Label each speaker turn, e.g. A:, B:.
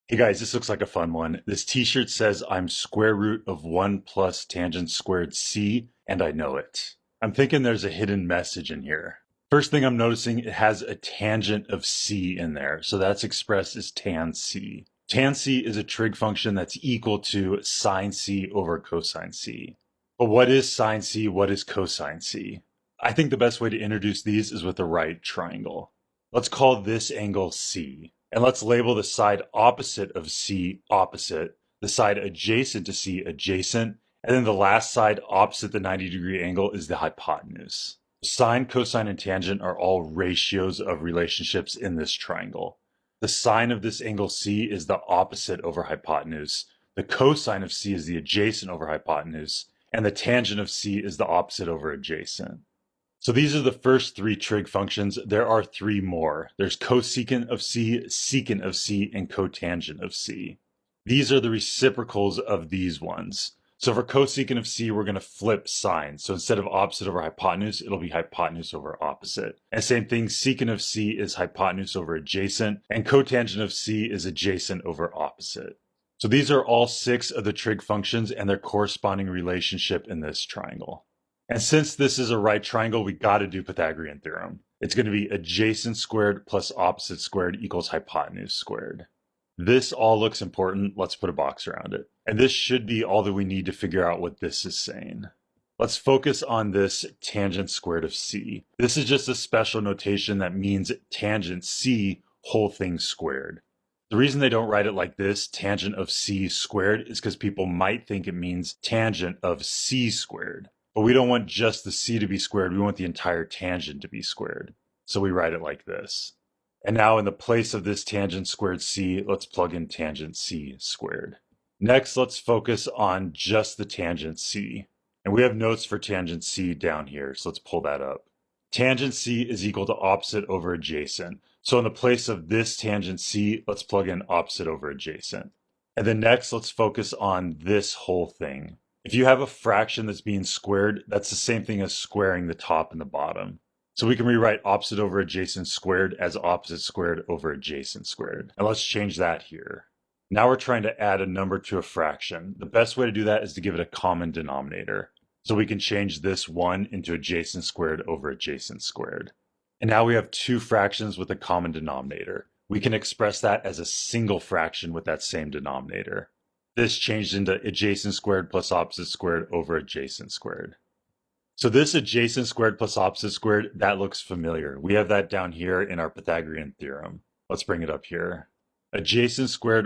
A: Hey guys, this looks like a fun one. This t-shirt says I'm square root of 1 plus tangent squared c, and I know it. I'm thinking there's a hidden message in here. First thing I'm noticing, it has a tangent of c in there, so that's expressed as tan c. Tan c is a trig function that's equal to sine c over cosine c. But what is sine c? What is cosine c? I think the best way to introduce these is with a right triangle. Let's call this angle c. And let's label the side opposite of C opposite, the side adjacent to C adjacent, and then the last side opposite the 90-degree angle is the hypotenuse. Sine, cosine, and tangent are all ratios of relationships in this triangle. The sine of this angle C is the opposite over hypotenuse, the cosine of C is the adjacent over hypotenuse, and the tangent of C is the opposite over adjacent. So these are the first three trig functions. There are three more. There's cosecant of C, secant of C, and cotangent of C. These are the reciprocals of these ones. So for cosecant of C, we're going to flip signs. So instead of opposite over hypotenuse, it'll be hypotenuse over opposite. And same thing, secant of C is hypotenuse over adjacent, and cotangent of C is adjacent over opposite. So these are all 6 of the trig functions and their corresponding relationship in this triangle. And since this is a right triangle, we got to do Pythagorean theorem. It's going to be adjacent squared plus opposite squared equals hypotenuse squared. This all looks important. Let's put a box around it. And this should be all that we need to figure out what this is saying. Let's focus on this tangent squared of C. This is just a special notation that means tangent C whole thing squared. The reason they don't write it like this, tangent of C squared, is because people might think it means tangent of C squared. But we don't want just the c to be squared, we want the entire tangent to be squared. So we write it like this. And now in the place of this tangent squared c, let's plug in tangent c squared. Next, let's focus on just the tangent c. And we have notes for tangent c down here, so let's pull that up. Tangent c is equal to opposite over adjacent. So in the place of this tangent c, let's plug in opposite over adjacent. And then next, let's focus on this whole thing. If you have a fraction that's being squared, that's the same thing as squaring the top and the bottom. So we can rewrite opposite over adjacent squared as opposite squared over adjacent squared. And let's change that here. Now we're trying to add a number to a fraction. The best way to do that is to give it a common denominator. So we can change this 1 into adjacent squared over adjacent squared. And now we have 2 fractions with a common denominator. We can express that as a single fraction with that same denominator. This changed into adjacent squared plus opposite squared over adjacent squared. So this adjacent squared plus opposite squared, that looks familiar. We have that down here in our Pythagorean theorem. Let's bring it up here. Adjacent squared